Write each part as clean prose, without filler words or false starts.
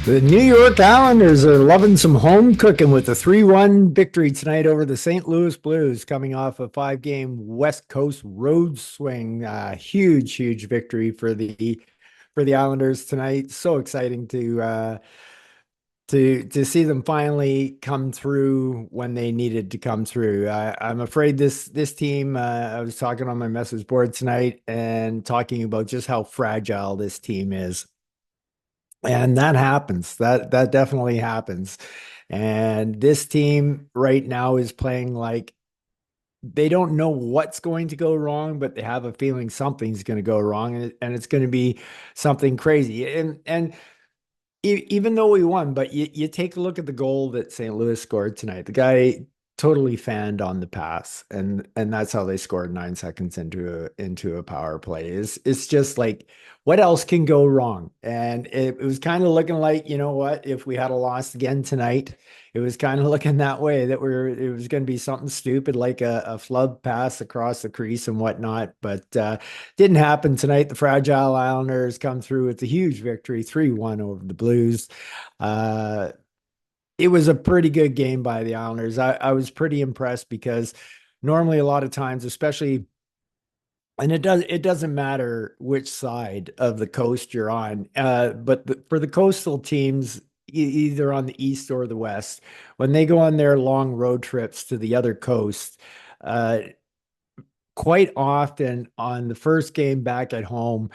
The New York Islanders are loving some home cooking with a 3-1 victory tonight over the St. Louis Blues, coming off a five-game West Coast road swing. Huge victory for the Islanders tonight. So exciting to see them finally come through when they needed to come through. I'm afraid this team. I was talking on my message board tonight and talking about just how fragile this team is. And that happens. That definitely happens. And this team right now is playing like they don't know what's going to go wrong, but they have a feeling something's going to go wrong, and it's going to be something crazy. And even though we won, but you take a look at the goal that St. Louis scored tonight. The guy totally fanned on the pass, and that's how they scored 9 seconds into a power play. It's just like what else can go wrong? And it was kind of looking like, you know what, if we had a loss again tonight, it was kind of looking that way that it was going to be something stupid like a flub pass across the crease and whatnot. But didn't happen tonight. The Fragile Islanders come through with a huge victory, 3-1 over the Blues. Uh, it was a pretty good game by the Islanders. I was pretty impressed because normally a lot of times, especially, and it doesn't matter which side of the coast you're on, but for the coastal teams, either on the east or the west, when they go on their long road trips to the other coast, uh, quite often on the first game back at home,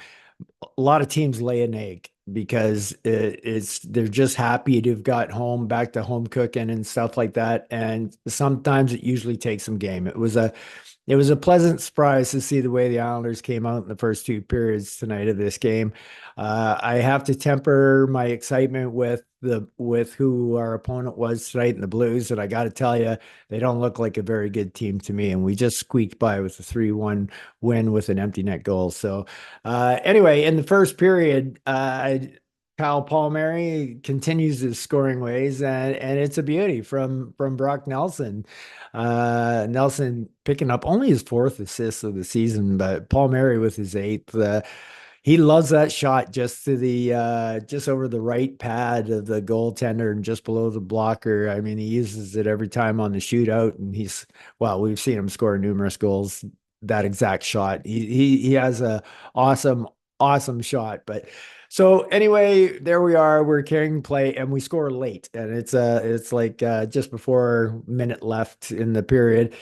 a lot of teams lay an egg because it's they're just happy to have got home back to home cooking and stuff like that. And sometimes it usually takes some game. It was a pleasant surprise to see the way the Islanders came out in the first two periods tonight of this game. I have to temper my excitement with who our opponent was tonight in the Blues, and I got to tell you, they don't look like a very good team to me. And we just squeaked by with a 3-1 win with an empty net goal. So anyway, in the first period, Kyle Palmieri continues his scoring ways, and it's a beauty from Brock Nelson. Nelson picking up only his fourth assist of the season, but Palmieri with his eighth. He loves that shot just to the just over the right pad of the goaltender and just below the blocker. I mean, he uses it every time on the shootout, and we've seen him score numerous goals. That exact shot. He has a awesome shot. But so anyway, there we are. We're carrying play and we score late, and it's like just before a minute left in the period.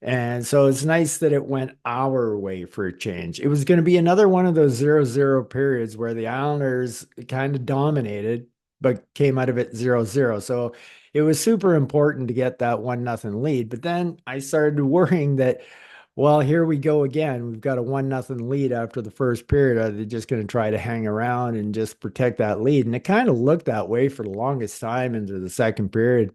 And so it's nice that it went our way for a change. It was going to be another one of those 0-0 periods where the Islanders kind of dominated, but came out of it 0-0. So it was super important to get that 1-0 lead. But then I started worrying that, well, here we go again. We've got a 1-0 lead after the first period. Are they just going to try to hang around and just protect that lead? And it kind of looked that way for the longest time into the second period.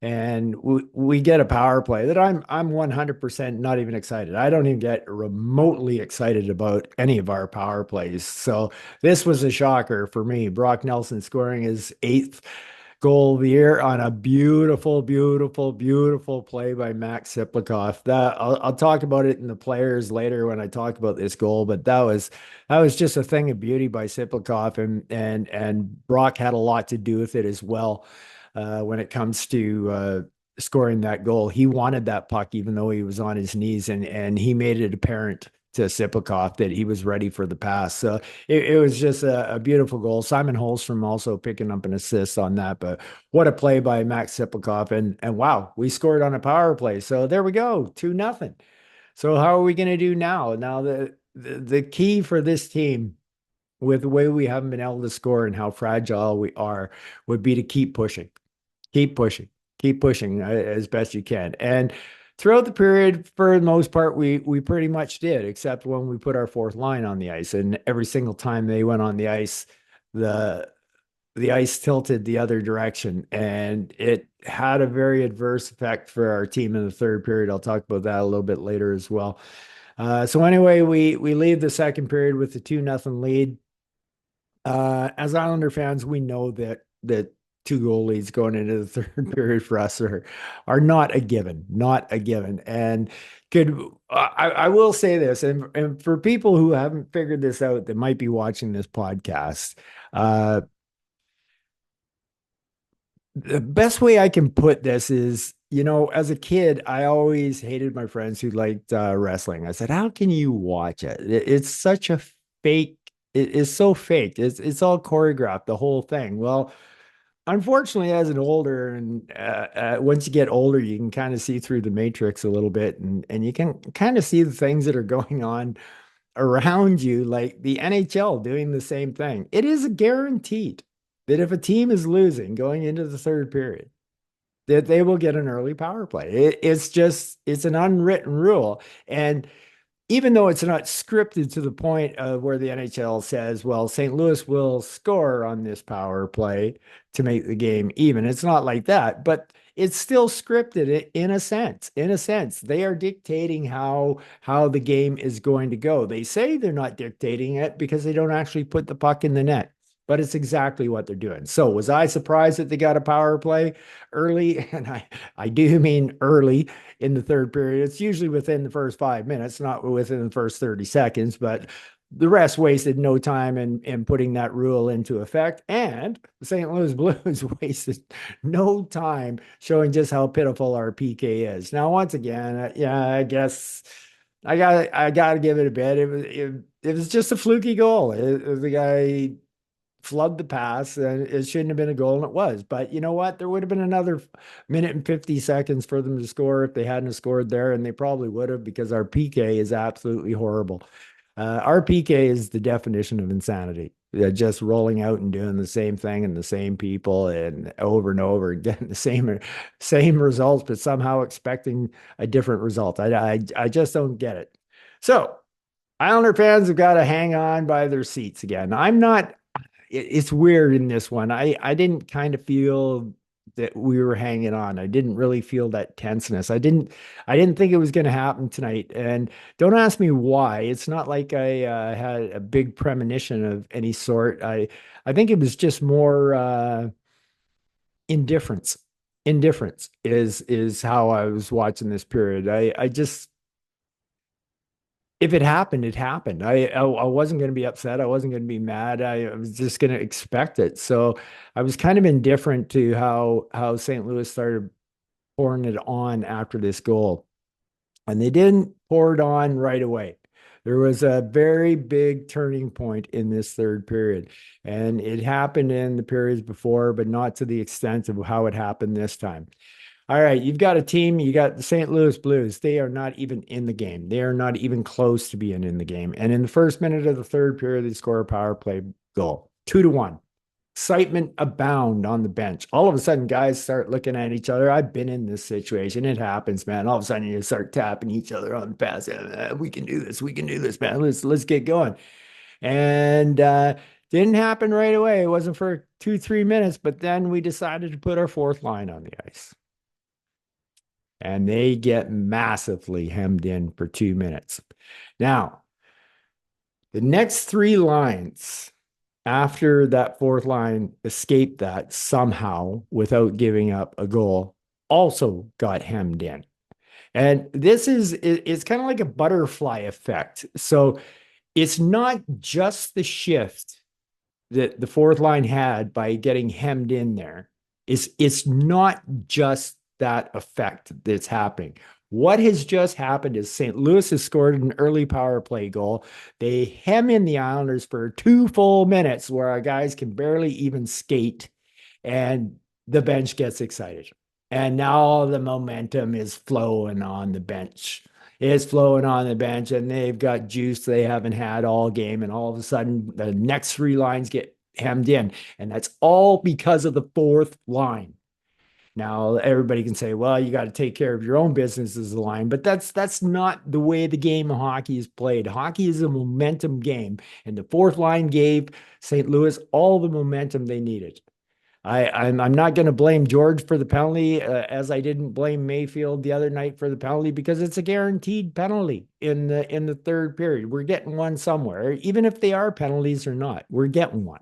And we get a power play that I'm 100% not even excited. I don't even get remotely excited about any of our power plays. So this was a shocker for me. Brock Nelson scoring his eighth goal of the year on a beautiful play by Max Siplikov. That I'll talk about it in the players later when I talk about this goal, but that was just a thing of beauty by Siplikov, and Brock had a lot to do with it as well. When it comes to scoring that goal, he wanted that puck even though he was on his knees, and he made it apparent to Siplikov that he was ready for the pass. So it was just a beautiful goal. Simon Holstrom also picking up an assist on that, but what a play by Max Siplikov. And wow, we scored on a power play. So there we go, 2-0. So how are we going to do now? Now the key for this team, with the way we haven't been able to score and how fragile we are, would be to keep pushing, keep pushing, keep pushing as best you can. And throughout the period, for the most part, we pretty much did, except when we put our fourth line on the ice. And every single time they went on the ice, the the ice tilted the other direction, and it had a very adverse effect for our team in the third period. I'll talk about that a little bit later as well. So anyway, we leave the second period with the 2-0 lead. As Islander fans, we know that two goal leads going into the third period for us are not a given, not a given. And could I will say this, and for people who haven't figured this out that might be watching this podcast, uh, The best way I can put this is, as a kid, I always hated my friends who liked wrestling. I said, "How can you watch it? It's such a fake. It is so fake. It's all choreographed, the whole thing." Well, unfortunately, as an older and once you get older, you can kind of see through the matrix a little bit, and you can kind of see the things that are going on around you, like the NHL doing the same thing. It is guaranteed that if a team is losing going into the third period, that they will get an early power play. It's an unwritten rule. And even though it's not scripted to the point of where the NHL says, well, St. Louis will score on this power play to make the game even. It's not like that, but it's still scripted in a sense. In a sense, they are dictating how the game is going to go. They say they're not dictating it because they don't actually put the puck in the net. But it's exactly what they're doing. So was I surprised that they got a power play early? And I do mean early in the third period. It's usually within the first 5 minutes, not within the first 30 seconds, but the rest wasted no time in putting that rule into effect. And the St. Louis Blues wasted no time showing just how pitiful our PK is. Now, once again, yeah, I guess I got to give it a bit. It was just a fluky goal. The guy flood the pass, and it shouldn't have been a goal, and it was. But you know what? There would have been another minute and 50 seconds for them to score if they hadn't scored there, and they probably would have because our PK is absolutely horrible. Our PK is the definition of insanity. Just rolling out and doing the same thing and the same people and over and getting the same results, but somehow expecting a different result. I just don't get it. So Islander fans have got to hang on by their seats again. I'm not it's weird in this one. I didn't kind of feel that we were hanging on. I didn't really feel that tenseness. I didn't think it was going to happen tonight. And don't ask me why. It's not like I had a big premonition of any sort. I think it was just more indifference. Indifference is how I was watching this period. I just if it happened, it happened. I wasn't going to be upset. I wasn't going to be mad. I was just going to expect it. So I was kind of indifferent to how St. Louis started pouring it on after this goal, and they didn't pour it on right away. There was a very big turning point in this third period, and it happened in the periods before, but not to the extent of how it happened this time. All right, you've got a team. You got the St. Louis Blues. They are not even in the game. They are not even close to being in the game. And in the first minute of the third period, they score a power play goal, 2-1. Excitement abound on the bench. All of a sudden, guys start looking at each other. I've been in this situation. It happens, man. All of a sudden, you start tapping each other on the pass. We can do this. We can do this, man. Let's get going. And didn't happen right away. It wasn't for 2, 3 minutes, but then we decided to put our fourth line on the ice and they get massively hemmed in for 2 minutes. Now, the next three lines after that fourth line escaped that somehow without giving up a goal also got hemmed in. And it's kind of like a butterfly effect. So it's not just the shift that the fourth line had by getting hemmed in there. It's not just that effect that's happening. What has just happened is St. Louis has scored an early power play goal. They hem in the Islanders for 2 full minutes where our guys can barely even skate, and the bench gets excited. And now the momentum is flowing on the bench. It's flowing on the bench, and they've got juice they haven't had all game. And all of a sudden, the next three lines get hemmed in. And that's all because of the fourth line. Now everybody can say, well, you got to take care of your own business as a line, but that's not the way the game of hockey is played. Hockey is a momentum game, and the fourth line gave St. Louis all the momentum they needed. I'm not going to blame George for the penalty, as I didn't blame Mayfield the other night for the penalty because it's a guaranteed penalty in the third period. We're getting one somewhere, even if they are penalties or not. We're getting one.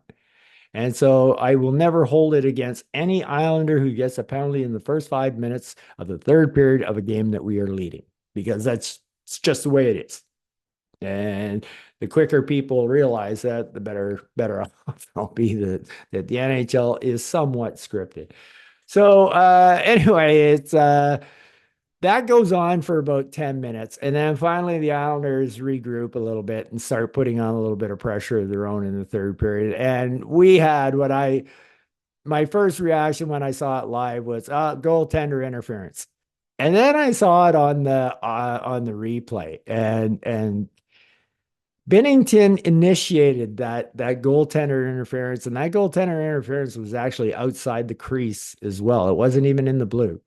And so I will never hold it against any Islander who gets a penalty in the first 5 minutes of the third period of a game that we are leading, because it's just the way it is. And the quicker people realize that, the better off I'll be that the NHL is somewhat scripted. So anyway, it's that goes on for about 10 minutes. And then finally the Islanders regroup a little bit and start putting on a little bit of pressure of their own in the third period. And we had what I my first reaction when I saw it live was goaltender interference. And then I saw it on the replay, and Bennington initiated that goaltender interference, and that goaltender interference was actually outside the crease as well. It wasn't even in the blue.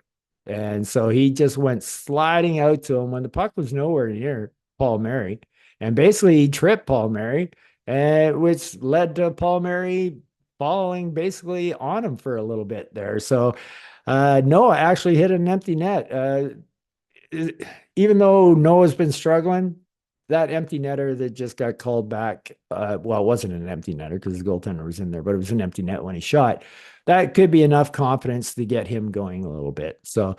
And so he just went sliding out to him when the puck was nowhere near Paul Mary. And basically he tripped Paul Mary, which led to Paul Mary falling basically on him for a little bit there. So Noah actually hit an empty net. Even though Noah's been struggling, that empty netter that just got called back, well, it wasn't an empty netter because the goaltender was in there, but it was an empty net when he shot. That could be enough confidence to get him going a little bit. So,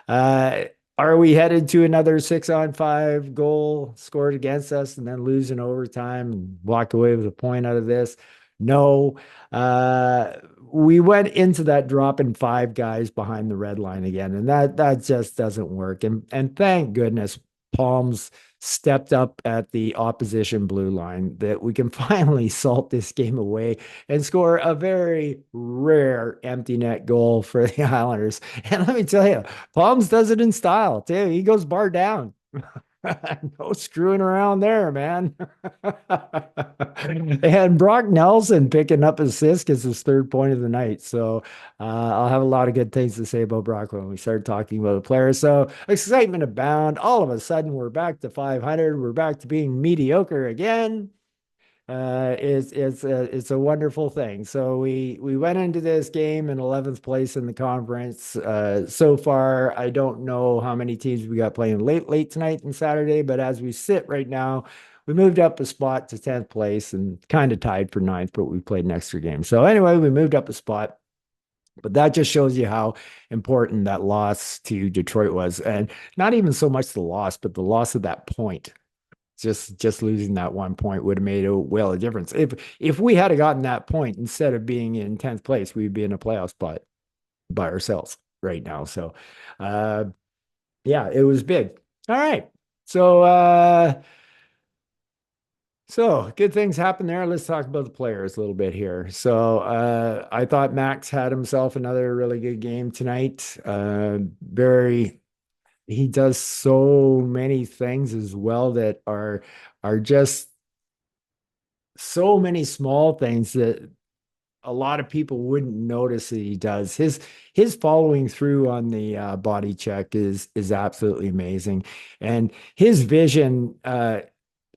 uh, are we headed to another 6-on-5 goal scored against us and then lose in overtime and walk away with a point out of this? No. Uh, we went into that dropping five guys behind the red line again, and that just doesn't work. And thank goodness Palms stepped up at the opposition blue line that we can finally salt this game away and score a very rare empty net goal for the Islanders. And let me tell you, Palms does it in style too. He goes bar down. No screwing around there, man. And Brock Nelson picking up assist as his third point of the night. So I'll have a lot of good things to say about Brock when we start talking about the players. So excitement abound. All of a sudden, we're back to 500. We're back to being mediocre again. It's a wonderful thing. So we went into this game in 11th place in the conference. So far, I don't know how many teams we got playing late tonight and Saturday, but as we sit right now, we moved up a spot to 10th place and kind of tied for ninth, but we played an extra game. So anyway, we moved up a spot. But that just shows you how important that loss to Detroit was. And not even so much the loss, but the loss of that point. Just losing that 1 point would have made a whale of difference. If we had gotten that point instead of being in 10th place, we'd be in a playoff spot by ourselves right now. So yeah, it was big. All right. So good things happen there. Let's talk about the players a little bit here. So I thought Max had himself another really good game tonight. Very He does so many things as well that are just so many small things that a lot of people wouldn't notice that he does. His following through on the body check is absolutely amazing, and his vision.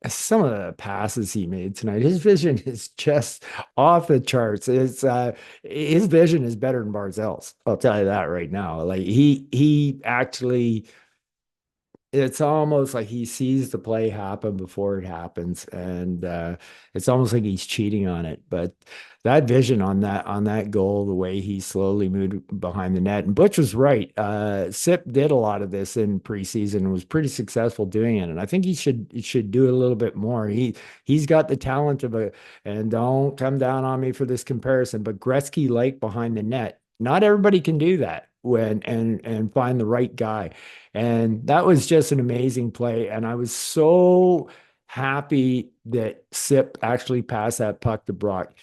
Some of the passes he made tonight, his vision is just off the charts. It's his vision is better than Barzell's. I'll tell you that right now. Like he actually it's almost like he sees the play happen before it happens, and it's almost like he's cheating on it. But that vision on that goal, the way he slowly moved behind the net, and Butch was right. Sip did a lot of this in preseason and was pretty successful doing it, and I think he should do it a little bit more. He's got the talent of a, and don't come down on me for this comparison, but Gretzky like behind the net. Not everybody can do that when and find the right guy. And that was just an amazing play. And I was so happy that Sip actually passed that puck to Brock.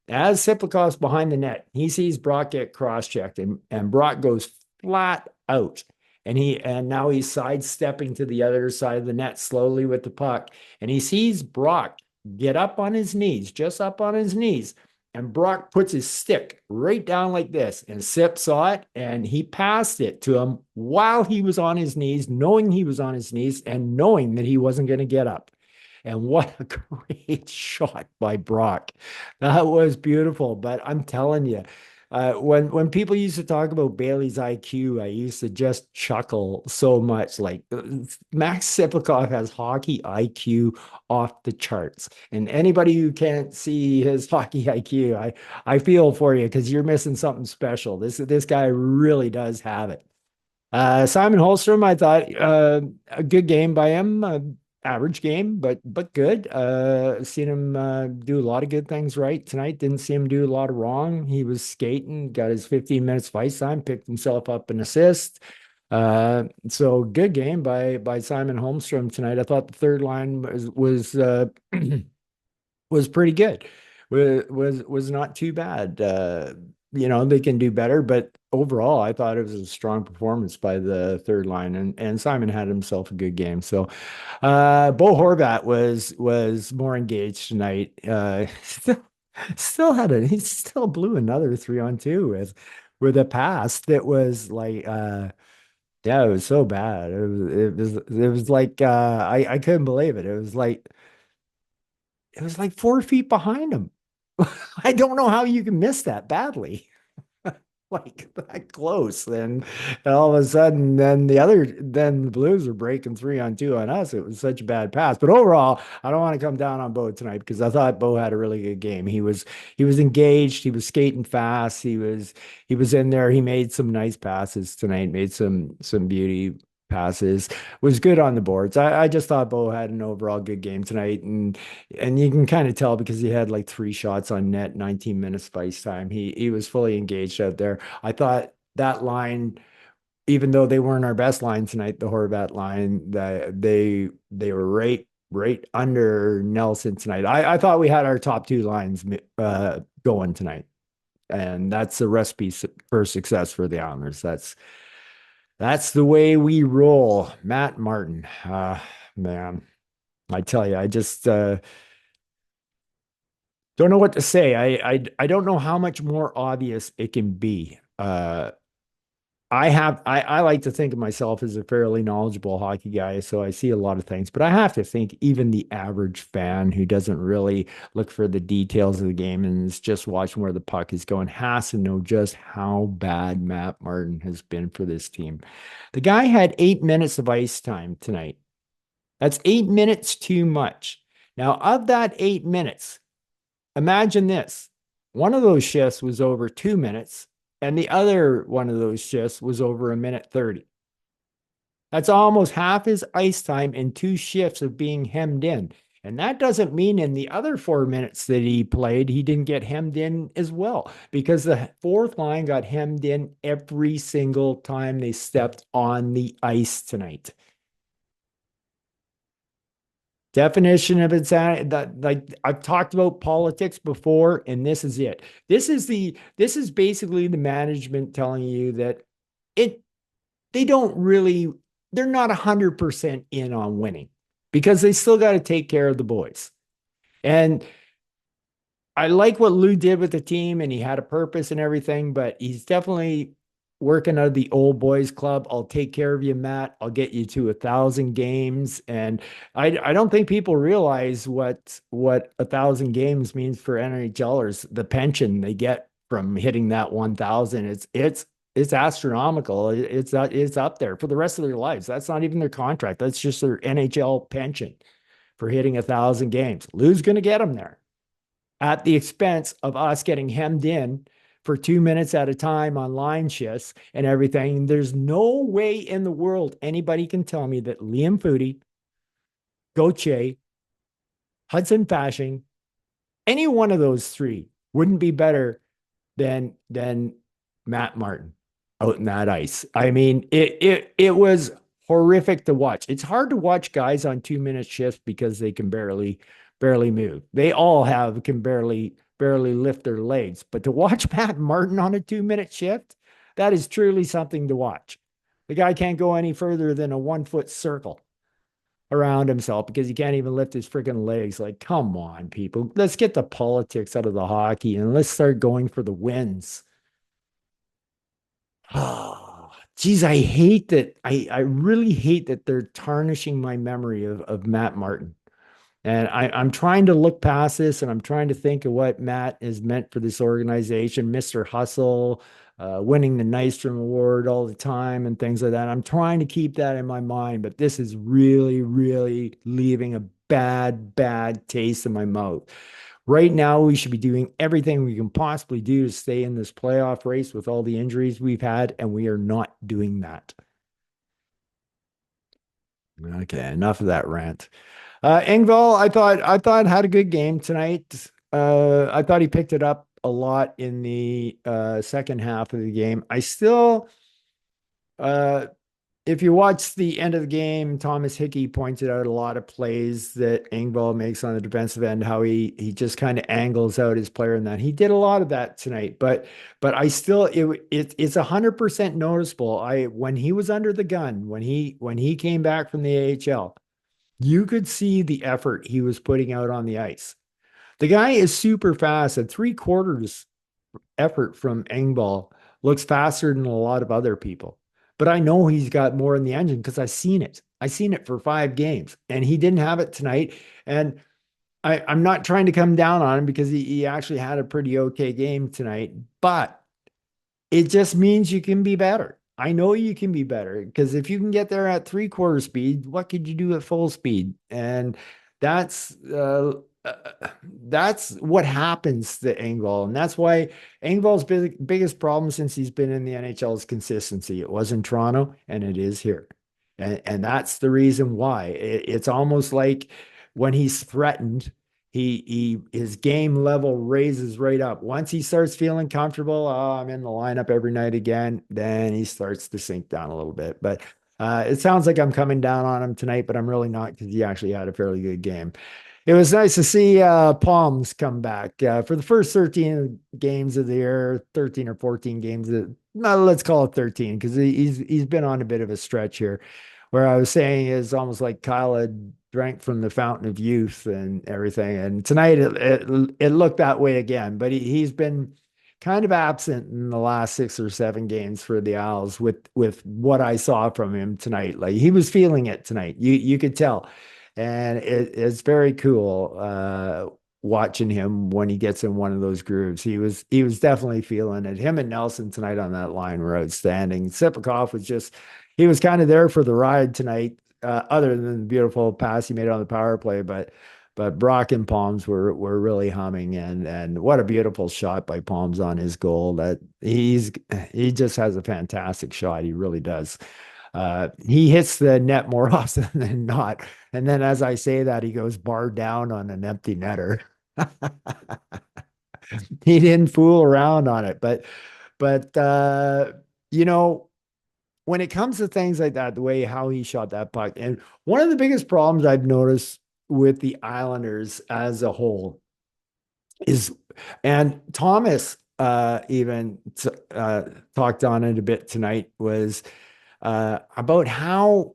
As Siplikov's behind the net, he sees Brock get cross-checked, and Brock goes flat out. And now he's sidestepping to the other side of the net slowly with the puck. And he sees Brock get up on his knees, just up on his knees. And Brock puts his stick right down like this, and Sip saw it, and he passed it to him while he was on his knees, knowing he was on his knees and knowing that he wasn't going to get up. And what a great shot by Brock. That was beautiful. But I'm telling you, when people used to talk about Bailey's IQ, I used to just chuckle so much. Like Max Siplikov has hockey IQ off the charts. And anybody who can't see his hockey IQ, I feel for you because you're missing something special. This guy really does have it. Simon Holstrom, I thought a good game by him. average game, but good. Seen him do a lot of good things right tonight. Didn't see him do a lot of wrong. He was skating, got his 15 minutes of ice time, picked himself up an assist. So good game by Simon Holmstrom tonight. I thought the third line was pretty good. Was not too bad. They can do better, but overall, I thought it was a strong performance by the third line, and Simon had himself a good game. So, Bo Horvat was more engaged tonight. Still he still blew another 3-on-2 with a pass that was like yeah, it was so bad. It was like I couldn't believe it. It was like 4 feet behind him. I don't know how you can miss that badly. Like that close. Then all of a sudden, then the Blues are breaking 3-on-2 on us. It was such a bad pass. But overall, I don't want to come down on Bo tonight because I thought Bo had a really good game. He was engaged, he was skating fast, he was in there. He made some nice passes tonight, made some beauty passes, was good on the boards. I just thought Bo had an overall good game tonight, and you can kind of tell because he had like 3 shots on net, 19 minutes of ice time. He was fully engaged out there. I thought that line, even though they weren't our best line tonight, the Horvat line, that they were right under Nelson tonight. I thought we had our top two lines going tonight, and that's a recipe for success for the Islanders. That's the way we roll. Matt Martin, man, I tell you, I just don't know what to say. I don't know how much more obvious it can be. I like to think of myself as a fairly knowledgeable hockey guy, so I see a lot of things, but I have to think even the average fan who doesn't really look for the details of the game and is just watching where the puck is going has to know just how bad Matt Martin has been for this team. The guy had 8 minutes of ice time tonight. That's 8 minutes too much. Now, of that 8 minutes, imagine this. One of those shifts was over 2 minutes, and the other one of those shifts was over a minute 30. That's almost half his ice time in two shifts of being hemmed in. And that doesn't mean in the other 4 minutes that he played, he didn't get hemmed in as well, because the fourth line got hemmed in every single time they stepped on the ice tonight. Definition of insanity. That, like I've talked about politics before, and this is it. This is basically the management telling you that it they don't really they're not 100% in on winning because they still got to take care of the boys. And I like what Lou did with the team, and he had a purpose and everything, but he's definitely working out of the old boys club. I'll take care of you, Matt. I'll get you to 1,000 games. And I don't think people realize what 1,000 games means for NHLers. The pension they get from hitting that 1,000, it's astronomical. It's up there for the rest of their lives. That's not even their contract. That's just their NHL pension for hitting 1,000 games. Lou's going to get them there at the expense of us getting hemmed in for 2 minutes at a time on line shifts and everything. There's no way in the world anybody can tell me that Liam Foudy, Gauthier, Hudson Fashing, any one of those three wouldn't be better than Matt Martin out in that ice. I mean, it was horrific to watch. It's hard to watch guys on 2 minute shifts because they can barely move. They all can barely lift their legs. But to watch Matt Martin on a 2 minute shift, that is truly something to watch. The guy can't go any further than a 1 foot circle around himself because he can't even lift his freaking legs. Like, come on, people. Let's get the politics out of the hockey and let's start going for the wins. Oh, geez, I hate that. I really hate that they're tarnishing my memory of Matt Martin. And I'm trying to look past this and I'm trying to think of what Matt has meant for this organization, Mr. Hustle, winning the Nystrom Award all the time and things like that. I'm trying to keep that in my mind, but this is really, really leaving a bad taste in my mouth. Right now, we should be doing everything we can possibly do to stay in this playoff race with all the injuries we've had, and we are not doing that. Okay, enough of that rant. Engvall, I thought had a good game tonight. I thought he picked it up a lot in the second half of the game. I still, uh, if you watch the end of the game, Thomas Hickey pointed out a lot of plays that Engvall makes on the defensive end, how he just kind of angles out his player, and that he did a lot of that tonight. But I still it's 100% noticeable. I when he was under the gun, when he came back from the AHL, you could see the effort he was putting out on the ice. The guy is super fast, and three quarters effort from Engvall looks faster than a lot of other people. But I know he's got more in the engine because I've seen it. I've seen it for 5 games, and he didn't have it tonight. And I'm not trying to come down on him because he actually had a pretty okay game tonight, but it just means you can be better. I know you can be better because if you can get there at three-quarter speed, what could you do at full speed? And that's that's what happens to Engvall, and that's why Engvall's biggest problem since he's been in the NHL is consistency. It was in Toronto, and it is here, and that's the reason why. It's almost like when he's threatened, he his game level raises right up. Once he starts feeling comfortable, oh, I'm in the lineup every night again, then he starts to sink down a little bit. But it sounds like I'm coming down on him tonight, but I'm really not because he actually had a fairly good game. It was nice to see Palms come back for the first 13 games of the year, 13 or 14 games. No, let's call it 13 because he's been on a bit of a stretch here. Where I was saying is almost like Kyle had drank from the fountain of youth and everything. And tonight it looked that way again, but he's been kind of absent in the last 6 or 7 games for the Owls with what I saw from him tonight. Like he was feeling it tonight. You could tell. And it's very cool watching him when he gets in one of those grooves. He was definitely feeling it. Him and Nelson tonight on that line were outstanding. Sipikov was just he was kind of there for the ride tonight, other than the beautiful pass he made on the power play. But Brock and Palms were really humming, and what a beautiful shot by Palms on his goal. That he just has a fantastic shot. He really does. He hits the net more often than not. And then as I say that, he goes bar down on an empty netter. He didn't fool around on it. But you know, when it comes to things like that, the way how he shot that puck, and one of the biggest problems I've noticed with the Islanders as a whole is, and Thomas even talked on it a bit tonight, was about how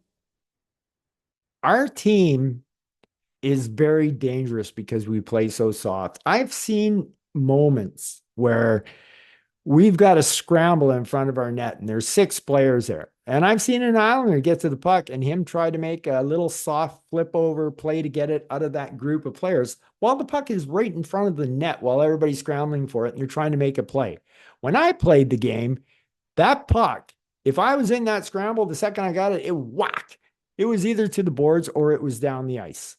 our team is very dangerous because we play so soft. I've seen moments where we've got to scramble in front of our net, and there's 6 players there. And I've seen an Islander get to the puck and him try to make a little soft flip over play to get it out of that group of players while the puck is right in front of the net while everybody's scrambling for it and you're trying to make a play. When I played the game, that puck, if I was in that scramble, the second I got it, it whack. It was either to the boards or it was down the ice.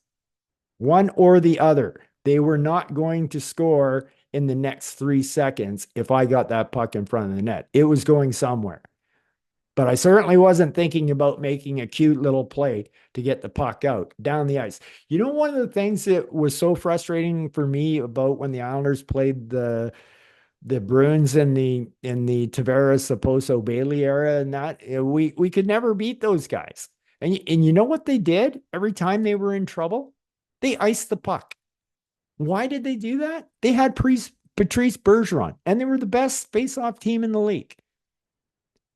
One or the other. They were not going to score in the next 3 seconds if I got that puck in front of the net. It was going somewhere. But I certainly wasn't thinking about making a cute little play to get the puck out down the ice. You know, one of the things that was so frustrating for me about when the Islanders played the Bruins in the Tavares, Oposo, Bailey era, and that we could never beat those guys. And you know what they did every time they were in trouble? They iced the puck. Why did they do that? They had Patrice Bergeron, and they were the best face-off team in the league.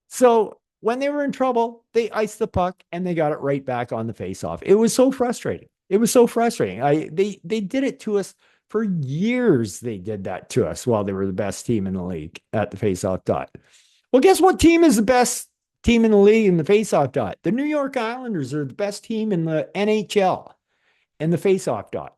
So when they were in trouble, they iced the puck and they got it right back on the face-off. It was so frustrating. It was so frustrating. They did it to us for years. They did that to us while they were the best team in the league at the face-off dot. Well, guess what team is the best team in the league in the face-off dot? The New York Islanders are the best team in the NHL in the face-off dot.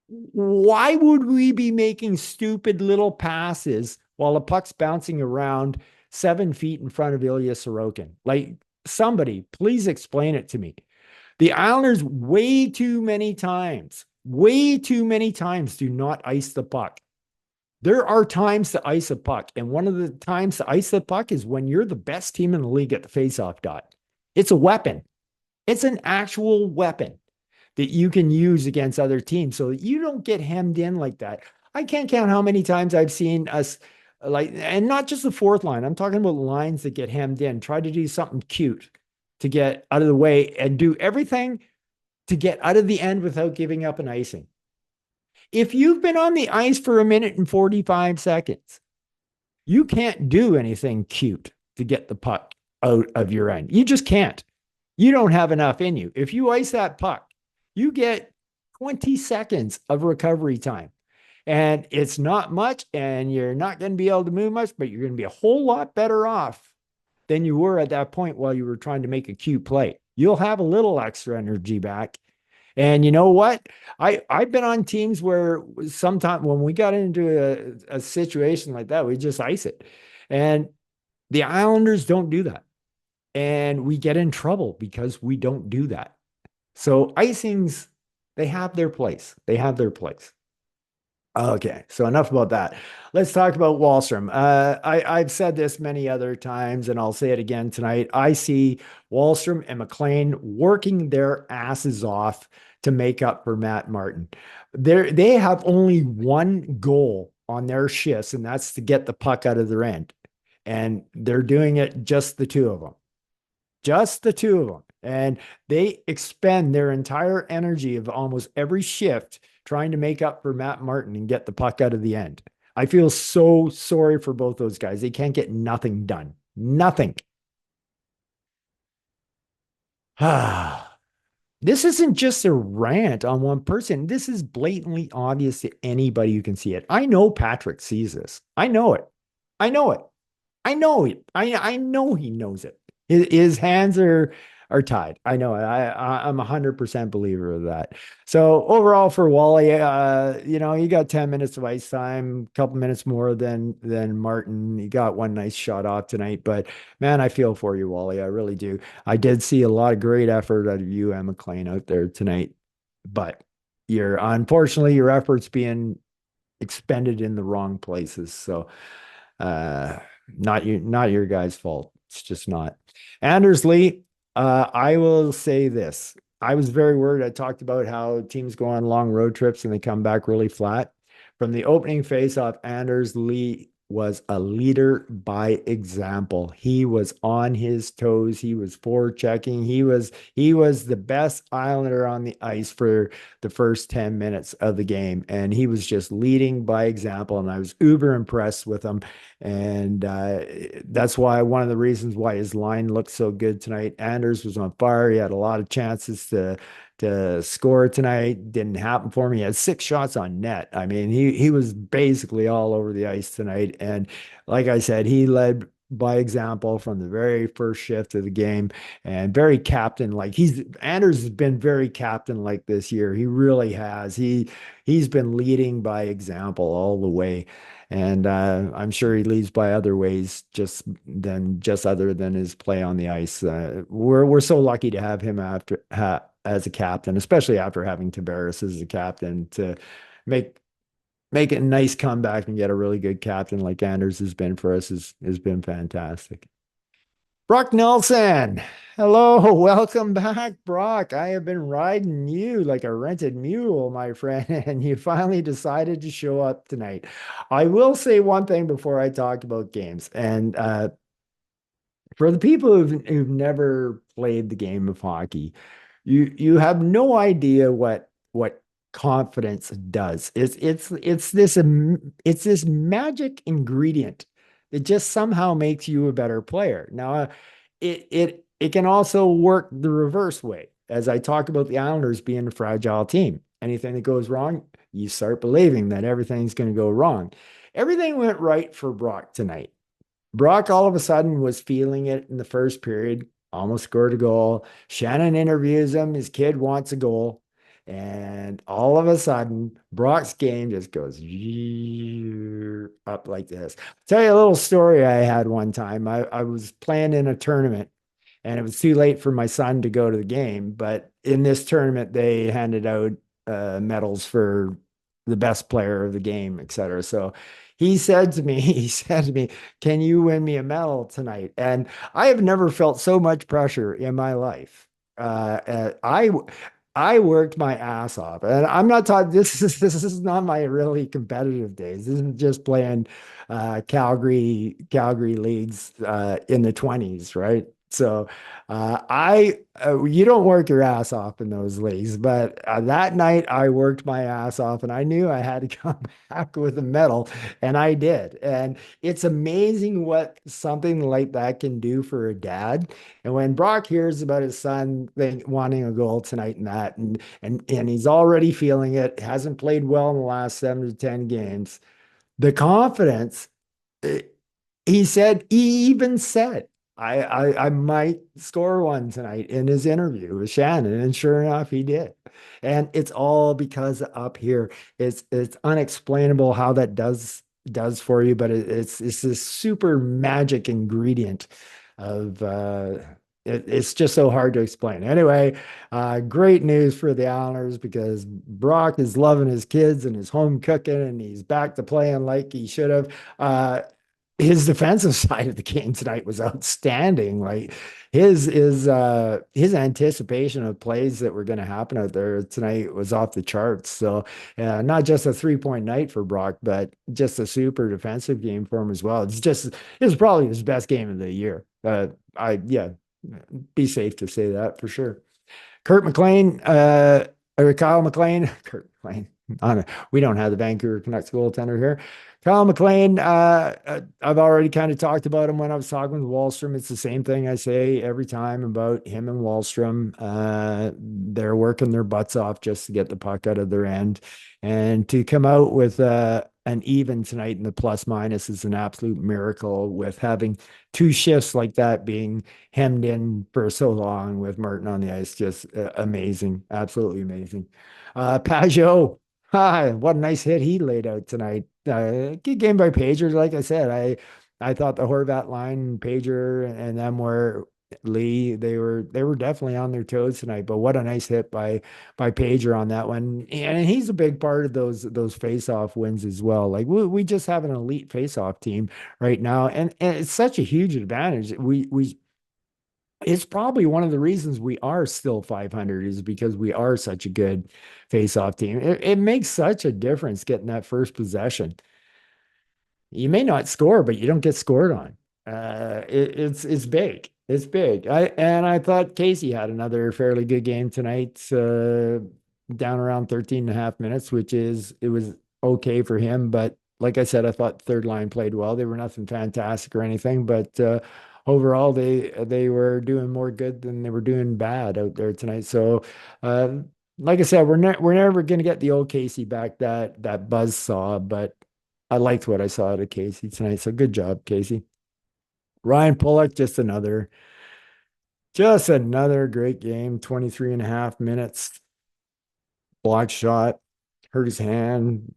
Why would we be making stupid little passes while the puck's bouncing around 7 feet in front of Ilya Sorokin? Like, somebody, please explain it to me. The Islanders way too many times do not ice the puck. There are times to ice a puck, and one of the times to ice the puck is when you're the best team in the league at the faceoff dot. It's a weapon. It's an actual weapon that you can use against other teams so that you don't get hemmed in like that. I can't count how many times I've seen us like, and not just the fourth line. I'm talking about lines that get hemmed in, try to do something cute to get out of the way and do everything to get out of the end without giving up an icing. If you've been on the ice for a minute and 45 seconds, you can't do anything cute to get the puck out of your end. You just can't. You don't have enough in you. If you ice that puck, you get 20 seconds of recovery time. And it's not much, and you're not going to be able to move much, but you're going to be a whole lot better off than you were at that point while you were trying to make a cute play. You'll have a little extra energy back. And you know what? I've been on teams where sometimes when we got into a situation like that, we just ice it. And the Islanders don't do that. And we get in trouble because we don't do that. So icings, they have their place. They have their place. Okay, so enough about that. Let's talk about Wallstrom. I've said this many other times, and I'll say it again tonight. I see Wallstrom and McLean working their asses off to make up for Matt Martin. They have only one goal on their shifts, and that's to get the puck out of their end. And they're doing it just the two of them. Just the two of them. And they expend their entire energy of almost every shift trying to make up for Matt Martin and get the puck out of the end. I feel so sorry for both those guys. They can't get nothing done. Nothing. This isn't just a rant on one person. This is blatantly obvious to anybody who can see it. I know Patrick sees this. I know it. I know it. I know it. I know he knows it. His hands are tied. I know it. I'm 100% believer of that. So overall for Wally, you got 10 minutes of ice time, a couple minutes more than Martin. You got one nice shot off tonight, but man, I feel for you, Wally. I really do. I did see a lot of great effort out of you and McLean out there tonight, but unfortunately your efforts being expended in the wrong places. So uh not your guys' fault. It's just not. Anders Lee, I will say this. I was very worried. I talked about how teams go on long road trips and they come back really flat. From the opening faceoff, Anders Lee was a leader by example. He was on his toes. He was forechecking. He was the best Islander on the ice for the first 10 minutes of the game. And he was just leading by example. And I was uber impressed with him. And that's why one of the reasons why his line looked so good tonight. Anders was on fire. He had a lot of chances to score tonight. Didn't happen for him. He had 6 shots on net. I mean, he was basically all over the ice tonight. And like I said, he led by example from the very first shift of the game and very captain like Anders has been very captain like this year. He really has. He's been leading by example all the way. And I'm sure he leads by other ways, just other than his play on the ice. We're so lucky to have him as a captain, especially after having Tavares as a captain to make make a nice comeback and get a really good captain like Anders has been for us has been fantastic. Brock Nelson. Hello, welcome back, Brock. I have been riding you like a rented mule, my friend, and you finally decided to show up tonight. I will say one thing before I talk about games, and for the people who've never played the game of hockey, you have no idea what confidence does. It's this magic ingredient that just somehow makes you a better player. Now, it can also work the reverse way. As I talk about the Islanders being a fragile team, anything that goes wrong, you start believing that everything's going to go wrong. Everything went right for Brock tonight. Brock all of a sudden was feeling it in the first period, almost scored a goal. Shannon interviews him. His kid wants a goal. And all of a sudden, Brock's game just goes up like this. I'll tell you a little story I had one time. I was playing in a tournament and it was too late for my son to go to the game. But in this tournament, they handed out medals for the best player of the game, et cetera. So he said to me, can you win me a medal tonight? And I have never felt so much pressure in my life I worked my ass off, and I'm not talking. This is not my really competitive days. This is just playing Calgary leagues in the 20s, right? So I you don't work your ass off in those leagues, but that night I worked my ass off, and I knew I had to come back with a medal, and I did. And it's amazing what something like that can do for a dad. And when Brock hears about his son wanting a goal tonight and that, and he's already feeling it, hasn't played well in the last 7 to 10 games, the confidence, eh, he even said, I might score one tonight in his interview with Shannon. And sure enough, he did. And it's all because up here, it's unexplainable how that does for you, but it's this super magic ingredient of it's just so hard to explain. Anyway, great news for the Islanders because Brock is loving his kids and his home cooking, and he's back to playing like he should have. His defensive side of the game tonight was outstanding. Like his anticipation of plays that were going to happen out there tonight was off the charts. So not just a 3-point night for Brock, but just a super defensive game for him as well. It's probably his best game of the year. Yeah, be safe to say that for sure. Kurt McLean, or Kyle McLean, Kurt McLean. We don't have the Vancouver Canucks goaltender here. Kyle McLean, I've already kind of talked about him when I was talking with Wallstrom. It's the same thing I say every time about him and Wallstrom. They're working their butts off just to get the puck out of their end. And to come out with an even tonight in the plus minus is an absolute miracle with having two shifts like that being hemmed in for so long with Martin on the ice. Just amazing. Absolutely amazing. Pajot. Hi, what a nice hit he laid out tonight. Good game by Pager. Like I said, I thought the Horvat line, Pager, and them were Lee. They were definitely on their toes tonight. But what a nice hit by Pager on that one. And he's a big part of those face-off wins as well. Like we just have an elite face-off team right now, and it's such a huge advantage. We it's probably one of the reasons we are still 500 is because we are such a good face-off team. It makes such a difference getting that first possession. You may not score, but you don't get scored on. It's big. It's big. I thought Casey had another fairly good game tonight, down around 13 and a half minutes, it was okay for him. But like I said, I thought third line played well. They were nothing fantastic or anything, but overall they were doing more good than they were doing bad out there tonight. So like I said, we're never going to get the old Casey back that buzz saw, but I liked what I saw out of Casey tonight. So good job, Casey. Ryan Pulock, just another great game. 23 and a half minutes, block shot, hurt his hand,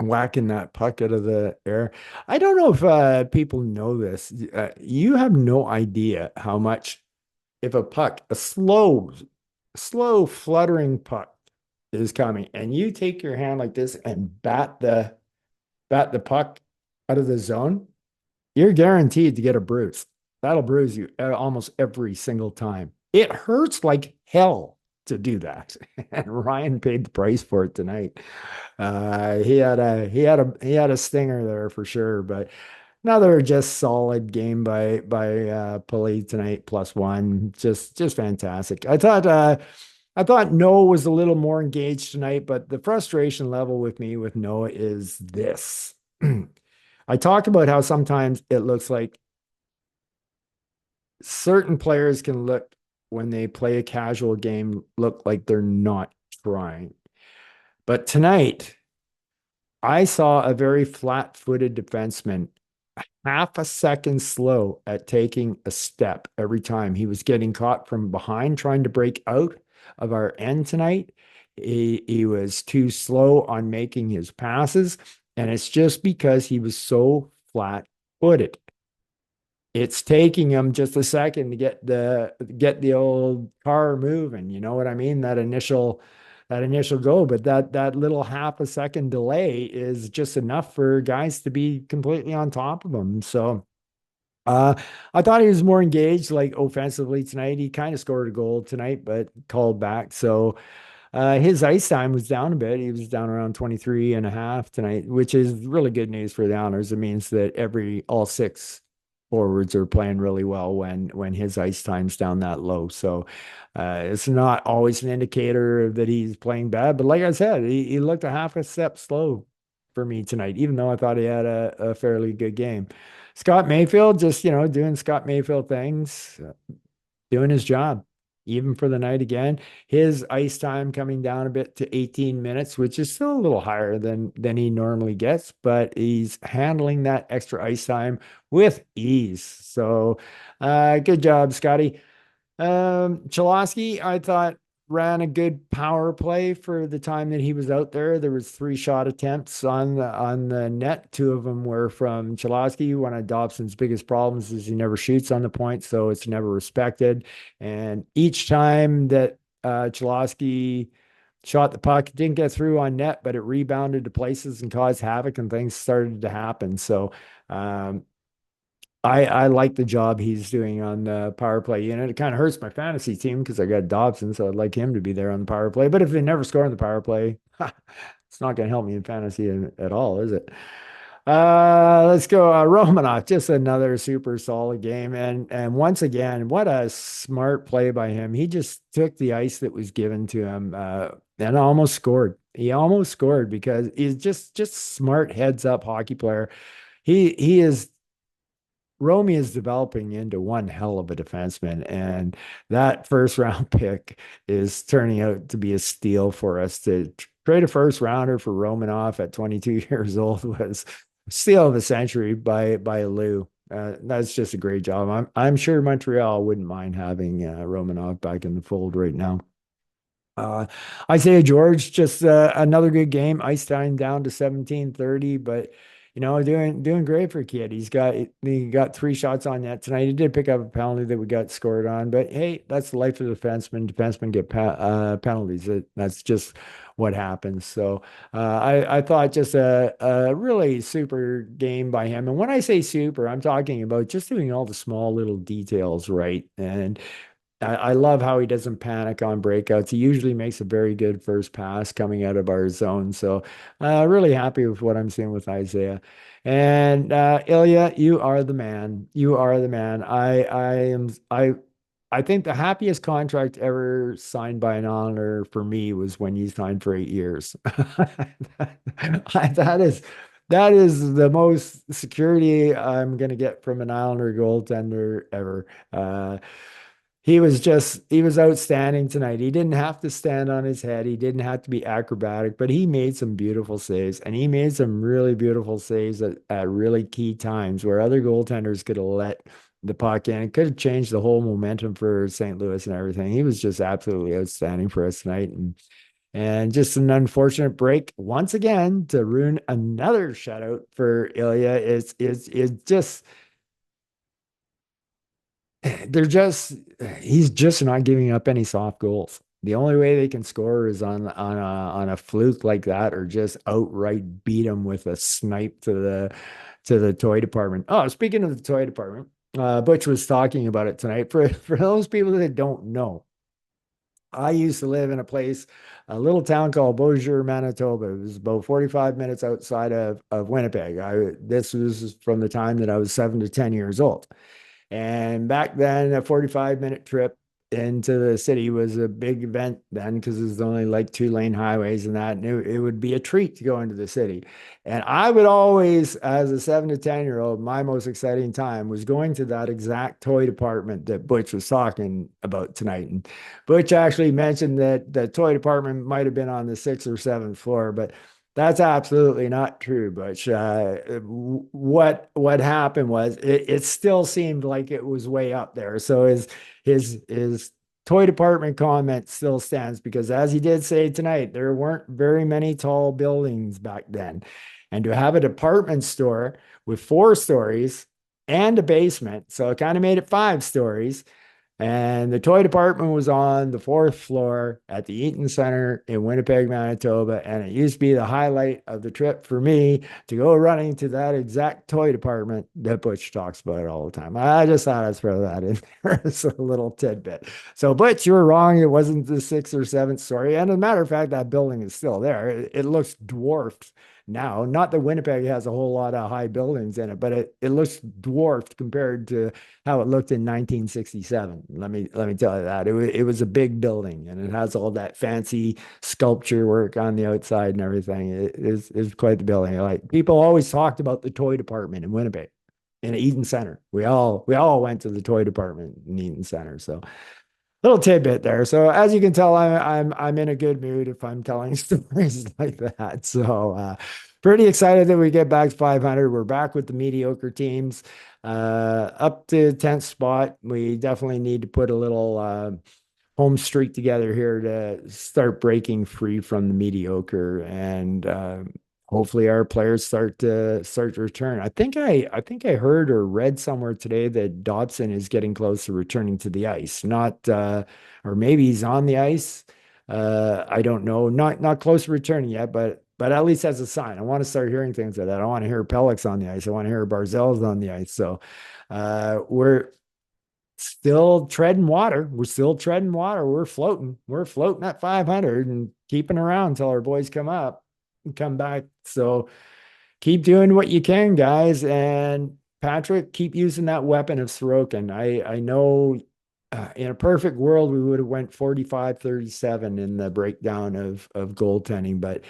whacking that puck out of the air. I don't know if people know this. You have no idea how much if a puck, a slow fluttering puck is coming, and you take your hand like this and bat the puck out of the zone, you're guaranteed to get a bruise. That'll bruise you almost every single time. It hurts like hell to do that. And Ryan paid the price for it tonight. He had a stinger there for sure, but another just solid game by Pulley tonight, +1. Just fantastic. I thought Noah was a little more engaged tonight, but the frustration level with me with Noah is this. I talk about how sometimes it looks like certain players can look when they play a casual game, look like they're not trying. But tonight, I saw a very flat-footed defenseman, half a second slow at taking a step every time. He was getting caught from behind trying to break out of our end tonight. He was too slow on making his passes, and it's just because he was so flat-footed. It's taking him just a second to get the old car moving. You know what I mean? That initial go, but that little half a second delay is just enough for guys to be completely on top of them. So Uh, I thought he was more engaged, like offensively tonight. He kind of scored a goal tonight, but called back. So his ice time was down a bit. He was down around 23 and a half tonight, which is really good news for the Islanders. It means that all six forwards are playing really well when his ice time's down that low. So it's not always an indicator that he's playing bad. But like I said, he looked a half a step slow for me tonight, even though I thought he had a fairly good game. Scott Mayfield just, doing Scott Mayfield things, doing his job, even for the night again. His ice time coming down a bit to 18 minutes, which is still a little higher than he normally gets, but he's handling that extra ice time with ease. So, good job, Scotty. Cholowski, I thought ran a good power play for the time that he was out there. There was three shot attempts on the net. Two of them were from Cholowski. One of Dobson's biggest problems is he never shoots on the point, so it's never respected. And each time that Cholowski shot the puck, it didn't get through on net, but it rebounded to places and caused havoc, and things started to happen. So um, I like the job he's doing on the power play unit. It kind of hurts my fantasy team because I got Dobson, so I'd like him to be there on the power play. But if they never score on the power play, it's not going to help me in fantasy at all, is it? Let's go. Romanov, just another super solid game, and once again, what a smart play by him. He just took the ice that was given to him, and almost scored. He almost scored because he's just smart heads up hockey player. He is Romy is developing into one hell of a defenseman, and that first round pick is turning out to be a steal for us. To trade a first rounder for Romanoff at 22 years old was a steal of the century by Lou. That's just a great job. I'm sure Montreal wouldn't mind having Romanov back in the fold right now. Uh, Isaiah George, just another good game. Ice time down to 17:30, but doing great for a kid. He got three shots on net tonight. He did pick up a penalty that we got scored on, but hey, that's the life of the defenseman. Defensemen get penalties. That's just what happens. So I thought just a really super game by him. And when I say super, I'm talking about just doing all the small little details right. And I love how he doesn't panic on breakouts. He usually makes a very good first pass coming out of our zone. So, really happy with what I'm seeing with Isaiah. And Ilya, you are the man. You are the man. I think the happiest contract ever signed by an Islander for me was when you signed for 8 years. That is that is the most security I'm gonna get from an Islander goaltender ever. He was outstanding tonight. He didn't have to stand on his head. He didn't have to be acrobatic, but he made some beautiful saves, and he made some really beautiful saves at really key times where other goaltenders could have let the puck in. It could have changed the whole momentum for St. Louis and everything. He was just absolutely outstanding for us tonight. And just an unfortunate break once again to ruin another shutout for Ilya. It's just they're just he's just not giving up any soft goals. The only way they can score is on a fluke like that, or just outright beat them with a snipe to the toy department. Oh, speaking of the toy department, Butch was talking about it tonight. For those people that don't know, I used to live in a little town called Beausejour, Manitoba. It was about 45 minutes outside of Winnipeg. This was from the time that I was 7 to 10 years old. And back then, a 45-minute trip into the city was a big event then because it was only like two-lane highways and that. And it would be a treat to go into the city. And I would always, as a 7 to 10-year-old, my most exciting time was going to that exact toy department that Butch was talking about tonight. And Butch actually mentioned that the toy department might have been on the sixth or seventh floor, but that's absolutely not true, Butch. What happened was it still seemed like it was way up there. So his toy department comment still stands because, as he did say tonight, there weren't very many tall buildings back then, and to have a department store with 4 stories and a basement, so it kind of made it 5 stories. And the toy department was on the fourth floor at the Eaton Center in Winnipeg, Manitoba. And it used to be the highlight of the trip for me to go running to that exact toy department that Butch talks about it all the time. I just thought I'd throw that in there as a little tidbit. So, Butch, you were wrong. It wasn't the sixth or seventh story. And as a matter of fact, that building is still there. It looks dwarfed now. Not that Winnipeg has a whole lot of high buildings in it, but it looks dwarfed compared to how it looked in 1967. Let me tell you that it was a big building, and it has all that fancy sculpture work on the outside and everything. It is quite the building. Like people always talked about the toy department in Winnipeg, in Eden Center. We all went to the toy department in Eden Center. So little tidbit there. So as you can tell, I'm in a good mood if I'm telling stories like that. So pretty excited that we get back to 500. We're back with the mediocre teams. Up to 10th spot. We definitely need to put a little home streak together here to start breaking free from the mediocre and hopefully our players start to return. I think I heard or read somewhere today that Dobson is getting close to returning to the ice. Not or maybe he's on the ice. I don't know. Not close to returning yet, but at least as a sign. I want to start hearing things like that. I want to hear Pellick's on the ice. I want to hear Barzell's on the ice. So we're still treading water. We're still treading water. We're floating. We're floating at 500 and keeping around until our boys come up and come back. So keep doing what you can, guys. And Patrick, keep using that weapon of Sorokin. I know in a perfect world, we would have went 45-37 in the breakdown of goaltending, but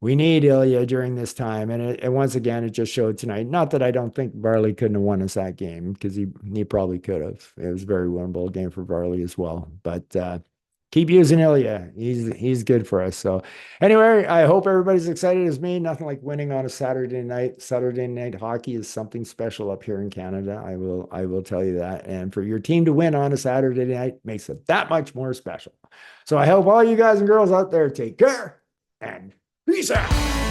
we need ILYA during this time. And once again, it just showed tonight. Not that I don't think Varley couldn't have won us that game because he probably could have. It was a very winnable game for Varley as well. But keep using ILYA. He's good for us. So anyway, I hope everybody's excited as me. Nothing like winning on a Saturday night. Saturday night hockey is something special up here in Canada. I will tell you that. And for your team to win on a Saturday night makes it that much more special. So I hope all you guys and girls out there take care and peace out.